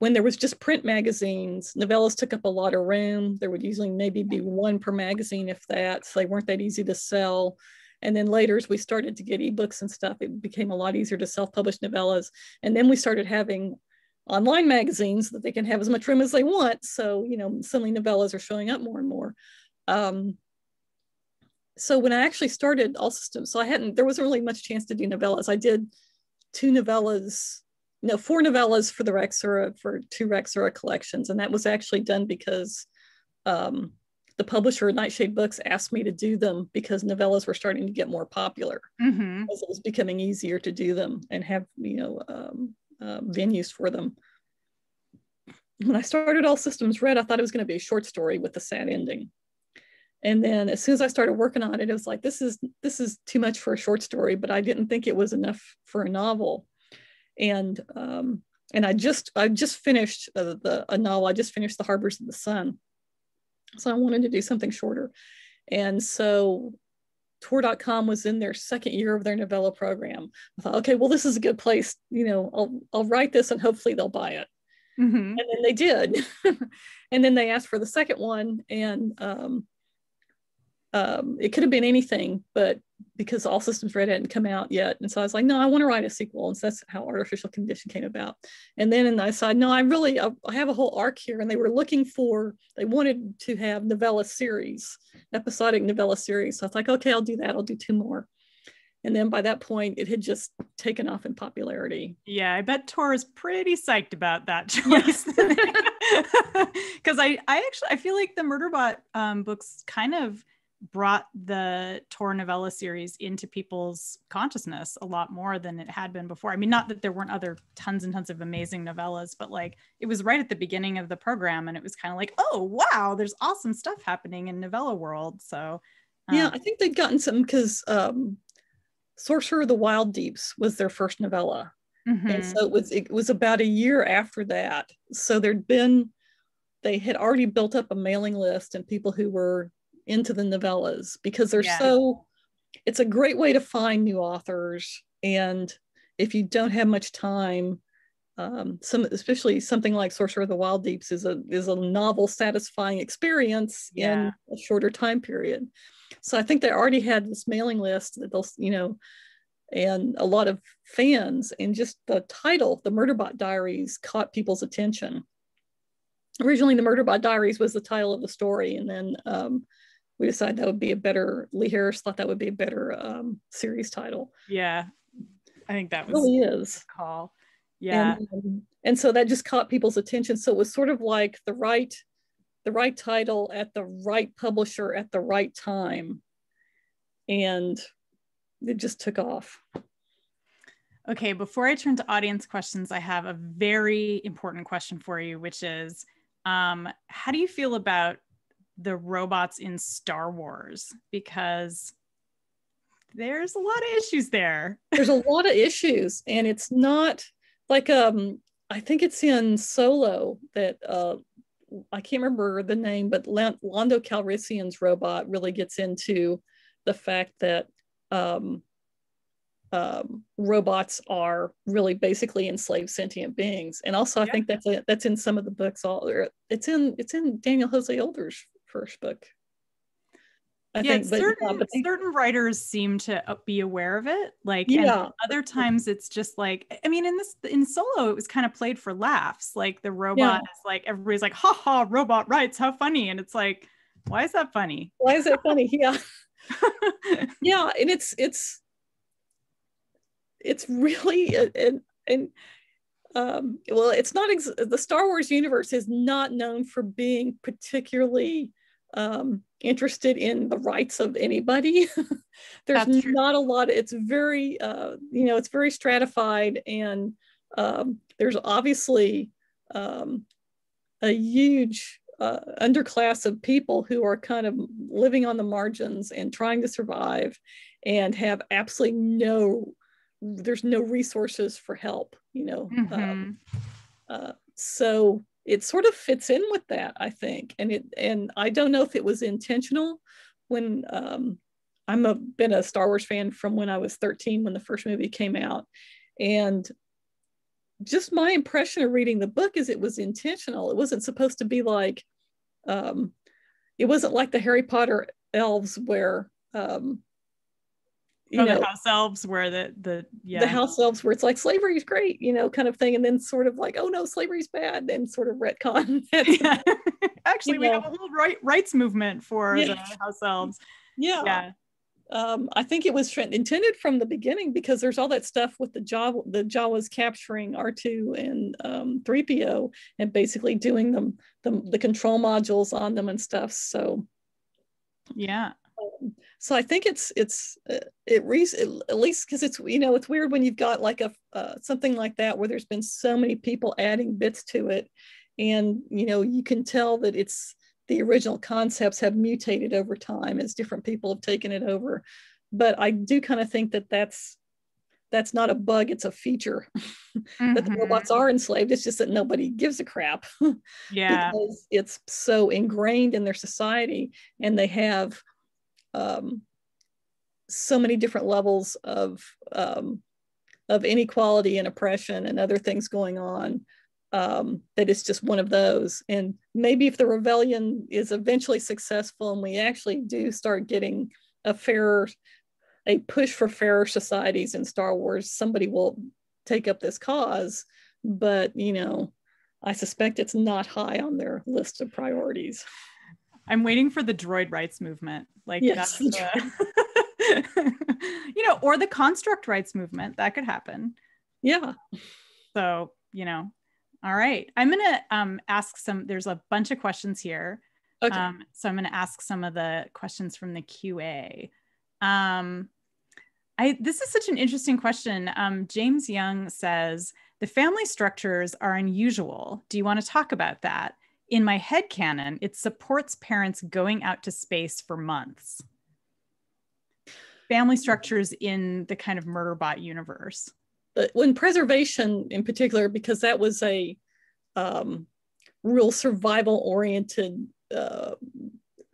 when there was just print magazines, novellas took up a lot of room. There would usually maybe be one per magazine, if that, so they weren't that easy to sell. And then later, as we started to get ebooks and stuff, it became a lot easier to self-publish novellas. And then we started having online magazines that they can have as much room as they want. So, you know, suddenly novellas are showing up more and more. So when I actually started All Systems, so there wasn't really much chance to do novellas. I did 4 novellas for the Rexura, for 2 Rexura collections. And that was actually done because the publisher, Nightshade Books, asked me to do them because novellas were starting to get more popular. Mm-hmm. As it was becoming easier to do them and have, you know, venues for them. When I started All Systems Red, I thought it was going to be a short story with a sad ending. And then as soon as I started working on it, it was like, this is too much for a short story, but I didn't think it was enough for a novel. And I just finished a novel. I just finished The Harbors of the Sun. So I wanted to do something shorter. And so Tor.com was in their 2nd year of their novella program. I thought, okay, well, this is a good place. You know, I'll write this and hopefully they'll buy it. Mm-hmm. And then they did. And then they asked for the second one, and it could have been anything, but because All Systems Red hadn't come out yet. And so I was like, no, I want to write a sequel. And so that's how Artificial Condition came about. And then I decided, no, I have a whole arc here. And they wanted to have novella series, episodic novella series. So I was like, okay, I'll do that. I'll do 2 more. And then by that point, it had just taken off in popularity. Yeah, I bet Tor is pretty psyched about that choice. Because I feel like the Murderbot books kind of brought the Tor novella series into people's consciousness a lot more than it had been before. I mean, not that there weren't other tons and tons of amazing novellas, but like it was right at the beginning of the program, and it was kind of like, oh wow, there's awesome stuff happening in novella world. So yeah, I think they'd gotten some because Sorcerer of the Wild Deeps was their first novella. Mm-hmm. And so it was about a year after that. So they had already built up a mailing list and people who were into the novellas, because they're it's a great way to find new authors. And if you don't have much time, especially something like Sorcerer of the Wild Deeps is a novel satisfying experience in a shorter time period. So I think they already had this mailing list that they'll, you know, and a lot of fans, and just the title, the Murderbot Diaries, caught people's attention. Originally, the Murderbot Diaries was the title of the story, and then we decided that would be Lee Harris thought that would be a better series title. Yeah, I think that was really is a call. Yeah. And so that just caught people's attention. So it was sort of like the right title at the right publisher at the right time. And it just took off. Okay, before I turn to audience questions, I have a very important question for you, which is, how do you feel about the robots in Star Wars? Because there's a lot of issues there. There's a lot of issues, and it's not like, I think it's in Solo that, I can't remember the name, but Lando Calrissian's robot really gets into the fact that robots are really basically enslaved sentient beings. And also I think that's in some of the books. It's in Daniel Jose Older's first book. I think, certain writers seem to be aware of it. Like, and other times it's just like, I mean, in Solo, it was kind of played for laughs. Like the robot is like, everybody's like, ha ha, robot writes, how funny. And it's like, why is that funny? Why is that funny? Yeah. Yeah. And it's really, well, it's not, the Star Wars universe is not known for being particularly interested in the rights of anybody. There's not a lot. It's very, it's very stratified, and there's obviously a huge underclass of people who are kind of living on the margins and trying to survive, and have absolutely there's no resources for help, so it sort of fits in with that, I think. And I don't know if it was intentional. When been a Star Wars fan from when I was 13, when the first movie came out. And just my impression of reading the book is it was intentional. It wasn't supposed to be like, it wasn't like the Harry Potter elves where, the house elves where the house elves where it's like slavery is great, kind of thing. And then sort of like, oh no, slavery's bad, and sort of retcon. Yeah. Actually, we have a whole rights movement for the house elves. Yeah. I think it was intended from the beginning, because there's all that stuff with the Jawas capturing R2 and 3PO and basically doing the control modules on them and stuff. So yeah. So I think at least because it's it's weird when you've got like something like that where there's been so many people adding bits to it, and you can tell that it's the original concepts have mutated over time as different people have taken it over. But I do kind of think that that's not a bug, it's a feature. That the robots are enslaved. It's just that nobody gives a crap. Yeah. Because it's so ingrained in their society, and they have so many different levels of inequality and oppression and other things going on, that it's just one of those. And maybe if the rebellion is eventually successful and we actually do start getting a push for fairer societies in Star Wars, somebody will take up this cause. But I suspect it's not high on their list of priorities. I'm waiting for the droid rights movement. Like, yes, or the construct rights movement. That could happen. Yeah. So, all right. I'm going to ask there's a bunch of questions here. Okay. So I'm going to ask some of the questions from the QA. This is such an interesting question. James Young says, the family structures are unusual. Do you want to talk about that? In my headcanon, it supports parents going out to space for months. Family structures in the kind of Murderbot universe. When preservation in particular, because that was a real survival-oriented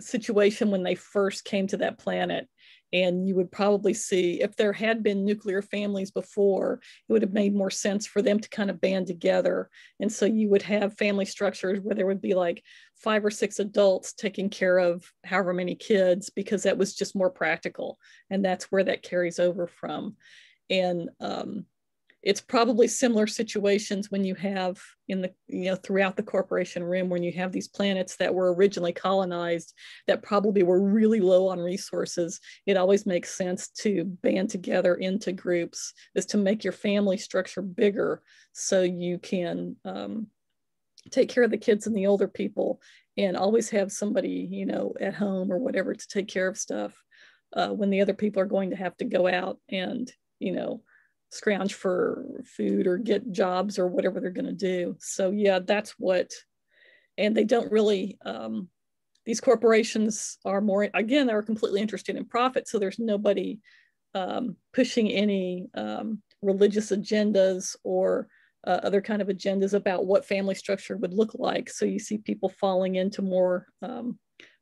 situation when they first came to that planet. And you would probably see, if there had been nuclear families before, it would have made more sense for them to kind of band together. And so you would have family structures where there would be like 5 or 6 adults taking care of however many kids, because that was just more practical. And that's where that carries over from. And it's probably similar situations when you have throughout the corporation rim, when you have these planets that were originally colonized that probably were really low on resources. It always makes sense to band together into groups, is to make your family structure bigger so you can take care of the kids and the older people, and always have somebody, at home or whatever to take care of stuff when the other people are going to have to go out and, scrounge for food or get jobs or whatever they're going to do. So yeah, that's what, and they don't really, these corporations are more, again, they're completely interested in profit. So there's nobody pushing any religious agendas or other kind of agendas about what family structure would look like. So you see people falling into more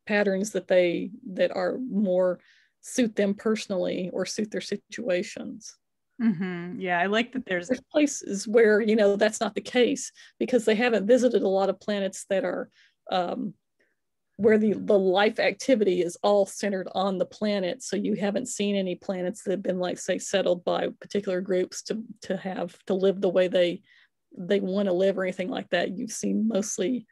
patterns that are more suit them personally or suit their situations. Mm-hmm. Yeah, I like that there's places where, that's not the case, because they haven't visited a lot of planets that are where the life activity is all centered on the planet. So you haven't seen any planets that have been, like, say, settled by particular groups to have to live the way they want to live or anything like that. You've seen mostly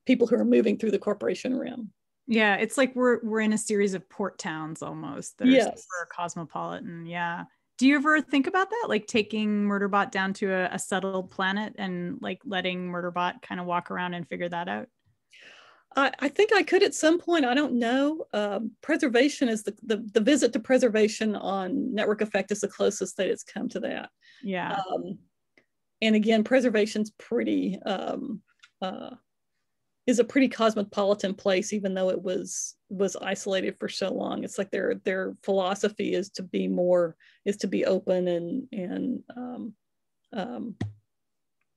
people who are moving through the corporation rim. Yeah, it's like we're in a series of port towns almost. They're super cosmopolitan. Yeah. Do you ever think about that? Like taking Murderbot down to a settled planet and like letting Murderbot kind of walk around and figure that out? I think I could at some point. I don't know. Preservation is the visit to preservation on Network Effect is the closest that it's come to that. Yeah. And again, preservation's pretty is a pretty cosmopolitan place, even though it was isolated for so long. It's like their philosophy is to be open and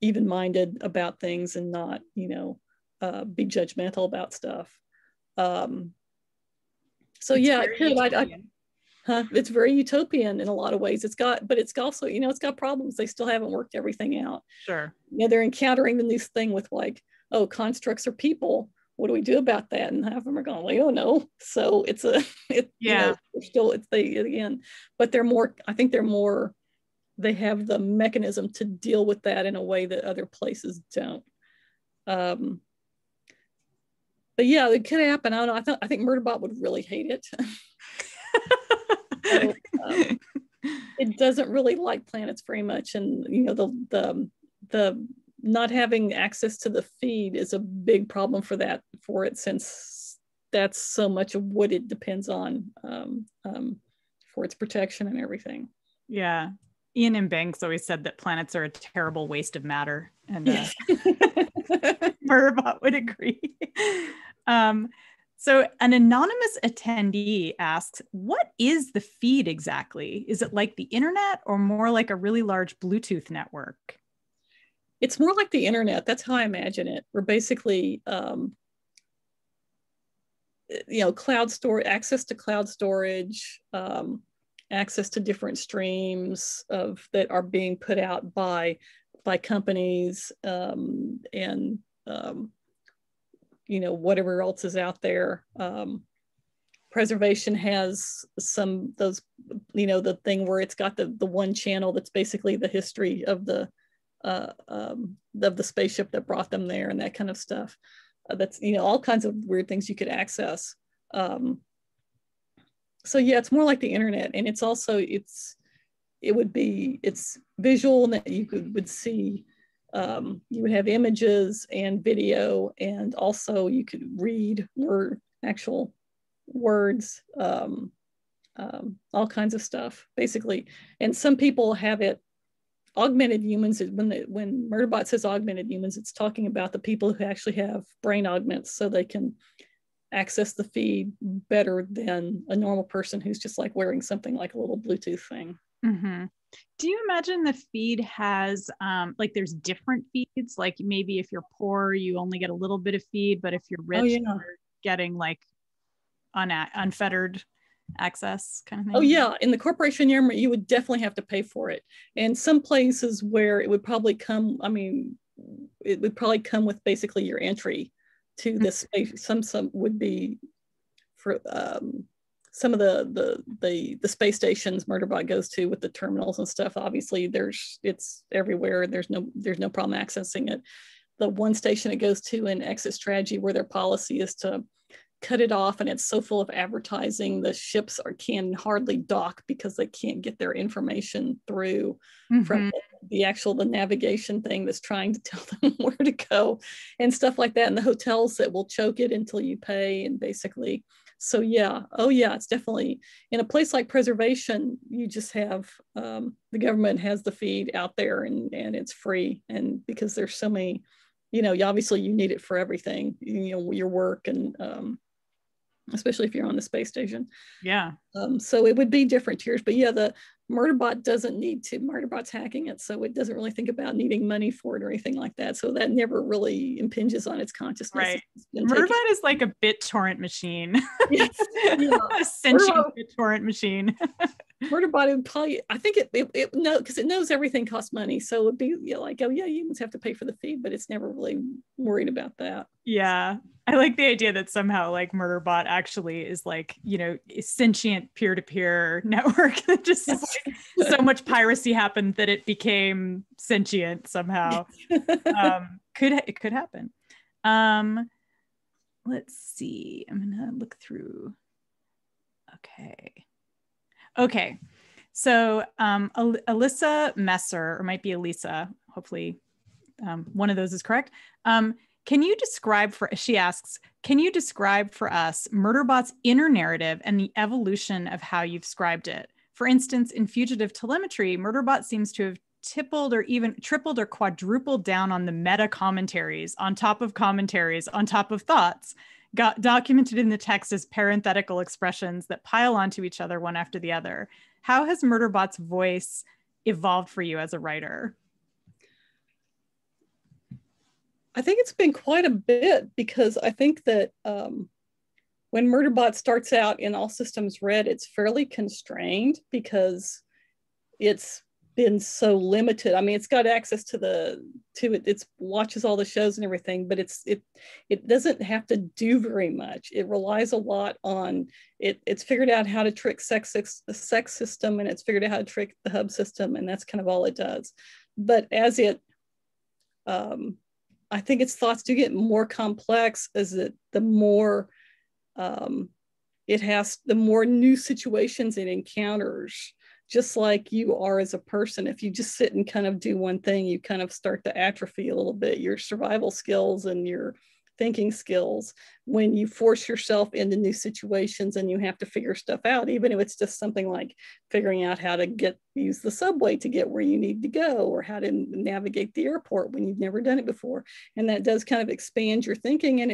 even-minded about things and not, be judgmental about stuff. So yeah, It's very utopian in a lot of ways. But it's also, it's got problems. They still haven't worked everything out. Sure. They're encountering the new thing with like, oh, constructs are people. What do we do about that? And half of them are going, we don't know. So but I think they have the mechanism to deal with that in a way that other places don't. But yeah, it could happen. I don't know. I think Murderbot would really hate it. So, it doesn't really like planets very much, and the not having access to the feed is a big problem for it, since that's so much of what it depends on for its protection and everything. Yeah. Ian M. Banks always said that planets are a terrible waste of matter, and Yes. Murderbot would agree. So an anonymous attendee asks, what is the feed exactly? Is it like the internet or more like a really large Bluetooth network? It's more like the internet. That's how I imagine it. We're basically, cloud store, access to cloud storage, access to different streams that are being put out by companies, and whatever else is out there. Preservation has those, the thing where it's got the one channel that's basically the history of the spaceship that brought them there and that kind of stuff. That's, all kinds of weird things you could access. So yeah, it's more like the internet, and it's also, it's visual, and that you would see, you would have images and video, and also you could read actual words, all kinds of stuff, basically. And some people have it augmented humans. When Murderbot says augmented humans, it's talking about the people who actually have brain augments, so they can access the feed better than a normal person who's just like wearing something like a little Bluetooth thing. Mm-hmm. Do you imagine the feed has there's different feeds? Like maybe if you're poor, you only get a little bit of feed, but if you're rich, you're getting like unfettered access kind of thing? Oh yeah, in the corporation you would definitely have to pay for it. And some places where it would probably come, it would probably come with basically your entry to this space. Some would be for some of the space stations Murderbot goes to with the terminals and stuff. Obviously it's everywhere. There's no problem accessing it. The one station it goes to in Exit Strategy, where their policy is to cut it off, and it's so full of advertising, the ships can hardly dock because they can't get their information through from the navigation thing that's trying to tell them where to go and stuff like that. And the hotels that will choke it until you pay, and basically, so yeah, it's definitely, in a place like Preservation, you just have, the government has the feed out there, and it's free. And because there's so many, obviously you need it for everything, your work, and especially if you're on the space station. Yeah. So it would be different tiers, but yeah, the Murderbot doesn't need to. Murderbot's hacking it, so it doesn't really think about needing money for it or anything like that. So that never really impinges on its consciousness. Right. Murderbot is like a BitTorrent machine. Yes. Yeah. A sentient BitTorrent machine. Murderbot would probably, I think it no, because it knows everything costs money. So it would be like, oh yeah, humans have to pay for the feed, but it's never really worried about that. Yeah. I like the idea that somehow like Murderbot actually is like, a sentient peer-to-peer network that just like, so much piracy happened that it became sentient somehow. It could happen. Let's see. I'm gonna look through. Okay. So Alyssa Messer, or might be Elisa, hopefully one of those is correct. She asks, can you describe for us Murderbot's inner narrative and the evolution of how you've described it? For instance, in Fugitive Telemetry, Murderbot seems to have tripled or quadrupled down on the meta commentaries on top of thoughts, documented in the text as parenthetical expressions that pile onto each other one after the other. How has Murderbot's voice evolved for you as a writer? I think it's been quite a bit, because I think that when Murderbot starts out in All Systems Red, it's fairly constrained because it's been so limited. I mean, it's got access to it watches all the shows and everything, but it doesn't have to do very much. It relies a lot on it's figured out how to trick the sex system, and it's figured out how to trick the hub system, and that's kind of all it does. But as it I think its thoughts do get more complex as the more the more new situations it encounters, just like you are as a person. If you just sit and kind of do one thing, you kind of start to atrophy a little bit, your survival skills and your thinking skills, when you force yourself into new situations and you have to figure stuff out, even if it's just something like figuring out how to use the subway to get where you need to go, or how to navigate the airport when you've never done it before. And that does kind of expand your thinking, and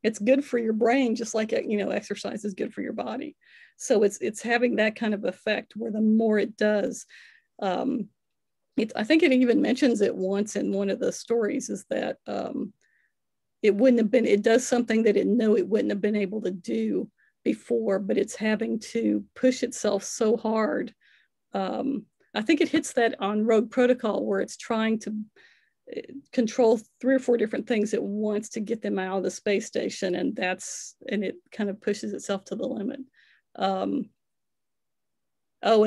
it's good for your brain, just like, you know, exercise is good for your body. So it's having that kind of effect where the more it does, I think it even mentions it once in one of the stories, is that it does something that it wouldn't have been able to do before, but it's having to push itself so hard. I think it hits that on Rogue Protocol, where it's trying to control 3 or 4 different things at once to get them out of the space station, and it kind of pushes itself to the limit. And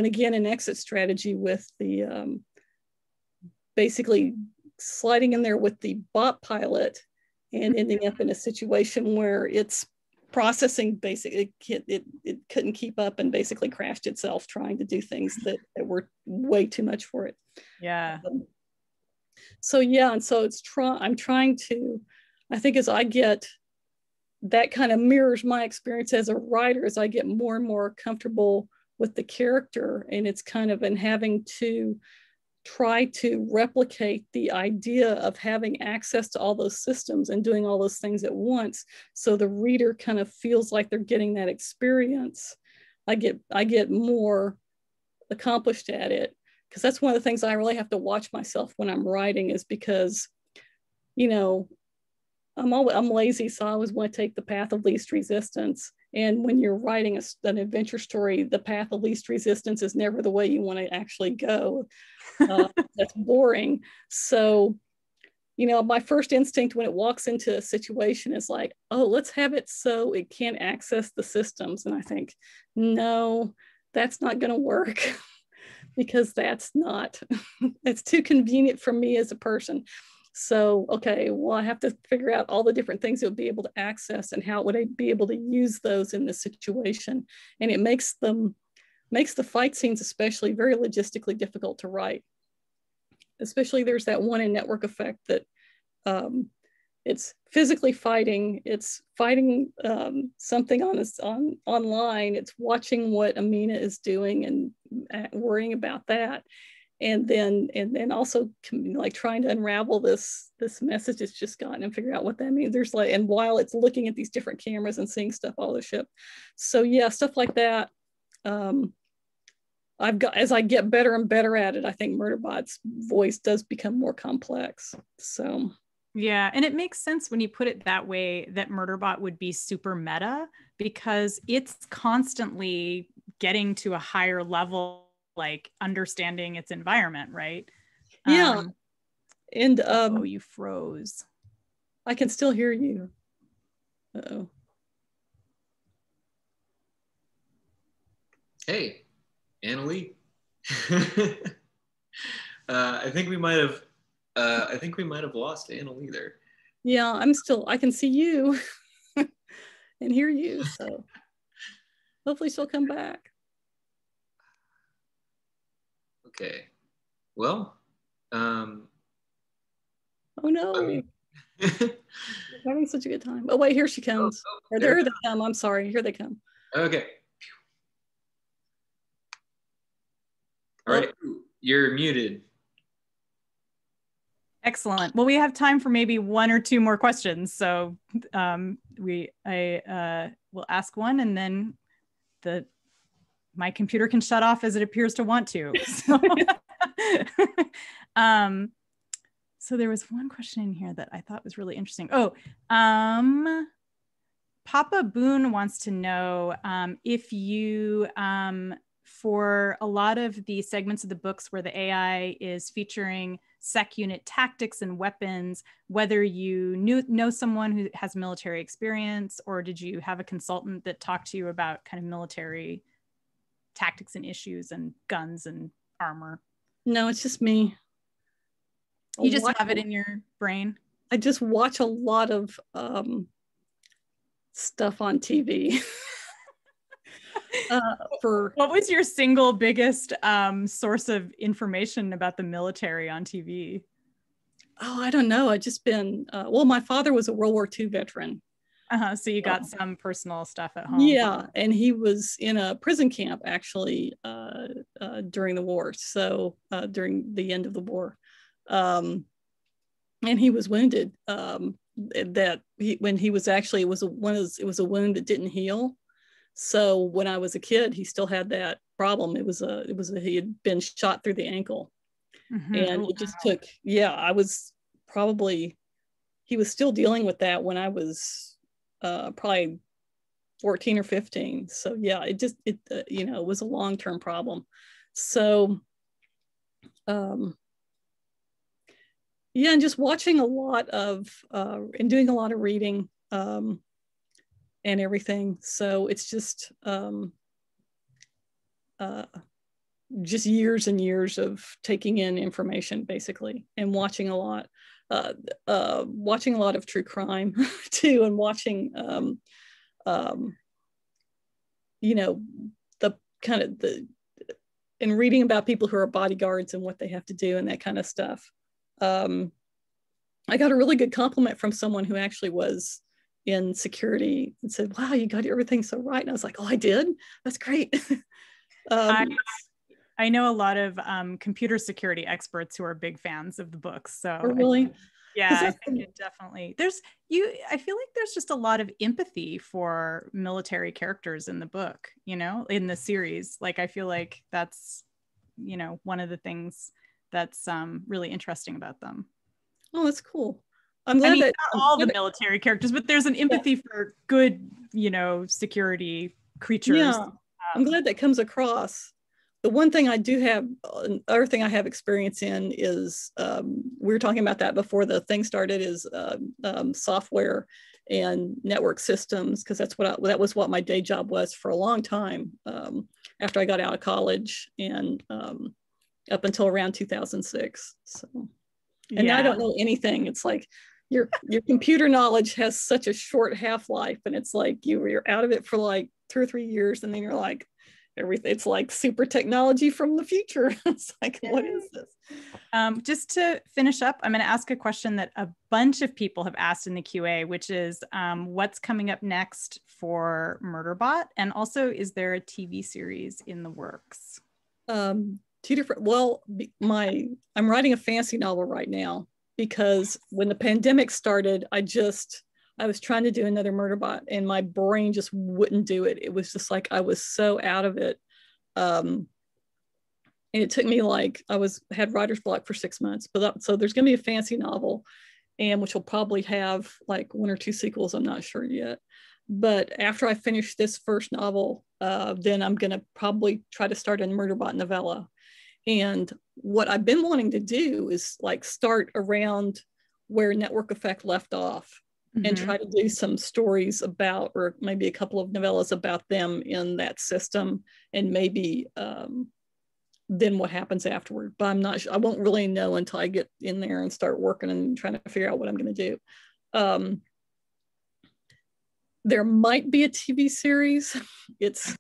again, an exit strategy with the basically sliding in there with the bot pilot and ending up in a situation where it's processing basically it couldn't keep up and basically crashed itself trying to do things that were way too much for it. Yeah. So yeah, and so I'm trying to, I think as I get, that kind of mirrors my experience as a writer, as I get more and more comfortable with the character, and it's kind of in having to try to replicate the idea of having access to all those systems and doing all those things at once, so the reader kind of feels like they're getting that experience. I get more accomplished at it, because that's one of the things I really have to watch myself when I'm writing, is because, you know, I'm lazy, so I always want to take the path of least resistance. And when you're writing an adventure story, the path of least resistance is never the way you want to actually go. That's boring. So, you know, my first instinct when it walks into a situation is like, oh, let's have it so it can't access the systems. And I think, no, that's not going to work. Because it's too convenient for me as a person. So, okay, well, I have to figure out all the different things it would be able to access and how would I be able to use those in this situation. And it makes the fight scenes especially very logistically difficult to write. Especially there's that one in Network Effect that it's physically fighting, it's fighting something online, it's watching what Amina is doing and worrying about that. And then also like trying to unravel this message it's just gotten and figure out what that means. There's like, and while it's looking at these different cameras and seeing stuff all the ship. So yeah, stuff like that. As I get better and better at it, I think Murderbot's voice does become more complex. So yeah, and it makes sense when you put it that way, that Murderbot would be super meta, because it's constantly getting to a higher level, like understanding its environment, right? Yeah. And oh, you froze. I can still hear you. Uh-oh. Hey, Annalee. I think we might have lost Annalee there. Yeah, I can see you and hear you. So hopefully she'll come back. Okay. Well, oh no. I mean, we're having such a good time. Oh wait, here she comes. Or there they come. I'm sorry. Here they come. Okay. All right. You're muted. Excellent. Well, we have time for maybe 1 or 2 more questions. So I will ask one, and then my computer can shut off as it appears to want to. So, so there was one question in here that I thought was really interesting. Papa Boone wants to know if you, for a lot of the segments of the books where the AI is featuring sec unit tactics and weapons, whether you know someone who has military experience, or did you have a consultant that talked to you about kind of military tactics and issues and guns and armor? No, it's just me. You just have it in your brain? I just watch a lot of stuff on TV. What was your single biggest source of information about the military on TV? Oh, I don't know. I've just been, well, my father was a World War II veteran. So you got some personal stuff at home. Yeah, and he was in a prison camp actually during the war. So during the end of the war. And he was wounded. When he was actually, it was a wound that didn't heal. So when I was a kid, he still had that problem. He had been shot through the ankle, and it just took. Yeah, he was still dealing with that when I was probably 14 or 15. So yeah, it was a long-term problem. So yeah, and just watching a lot of and doing a lot of reading and everything. So it's just years and years of taking in information basically, and watching a lot of true crime too, and watching and reading about people who are bodyguards and what they have to do and that kind of stuff. I got a really good compliment from someone who actually was in security and said, "Wow, you got everything so right." And I was like, "Oh, I did? That's great." I know a lot of computer security experts who are big fans of the books. So really, I think it definitely, I feel like there's just a lot of empathy for military characters in the book, in the series. Like, I feel like that's, one of the things that's really interesting about them. Oh, that's cool. I'm glad that not all the military characters, but there's an empathy for good, security creatures. Yeah, I'm glad that comes across. The one thing I do have, other thing I have experience in is, we were talking about that before the thing started, is software and network systems, because that was what my day job was for a long time after I got out of college, and up until around 2006. So, and I don't know anything. It's like your computer knowledge has such a short half-life, and it's like you're out of it for like 2 or 3 years, and then you're like, everything, it's like super technology from the future. It's like, what is this? Just to finish up, I'm going to ask a question that a bunch of people have asked in the QA, which is what's coming up next for Murderbot? And also, is there a TV series in the works? Two different, well, I'm writing a fantasy novel right now, because when the pandemic started, I was trying to do another Murderbot, and my brain just wouldn't do it. It was just like, I was so out of it. And it took me had writer's block for 6 months. So there's going to be a fantasy novel, and which will probably have like 1 or 2 sequels. I'm not sure yet. But after I finish this first novel, then I'm going to probably try to start a Murderbot novella. And what I've been wanting to do is like start around where Network Effect left off, and try to do some stories about, or maybe a couple of novellas about them in that system, and maybe then what happens afterward. But I'm not sure. I won't really know until I get in there and start working and trying to figure out what I'm going to do. There might be a TV series. It's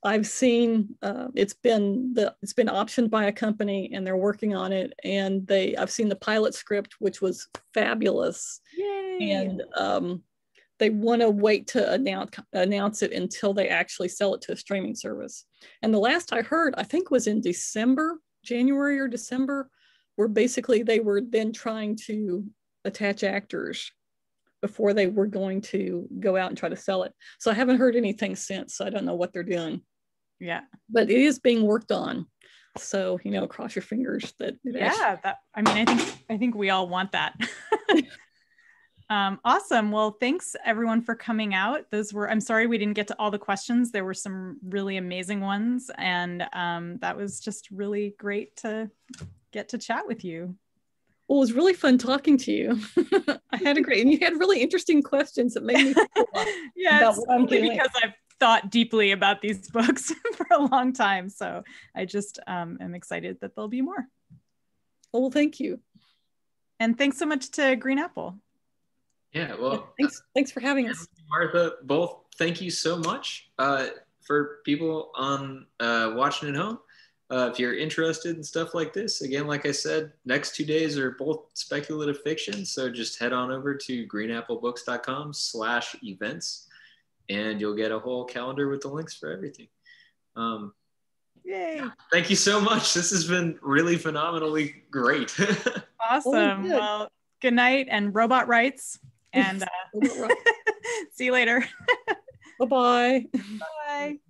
I've seen it's been optioned by a company, and they're working on it, and I've seen the pilot script, which was fabulous. Yay. And they want to wait to announce it until they actually sell it to a streaming service. And the last I heard, I think, was in January or December, where basically they were then trying to attach actors before they were going to go out and try to sell it. So I haven't heard anything since. So I don't know what they're doing. Yeah, but it is being worked on. So, cross your fingers that. I think we all want that. Awesome. Well, thanks everyone for coming out. I'm sorry we didn't get to all the questions. There were some really amazing ones, and that was just really great to get to chat with you. Well, it was really fun talking to you. I had and you had really interesting questions that made me think yeah, it's only because I've thought deeply about these books for a long time. So I just am excited that there'll be more. Well, thank you. And thanks so much to Green Apple. Yeah, well, thanks for having us. Martha, both thank you so much. For people on watching at home, if you're interested in stuff like this, again, like I said, next 2 days are both speculative fiction. So just head on over to greenapplebooks.com/events and you'll get a whole calendar with the links for everything. Yay. Thank you so much. This has been really phenomenally great. Awesome. Well, good night and robot rights. And see you later. Bye-bye. Bye.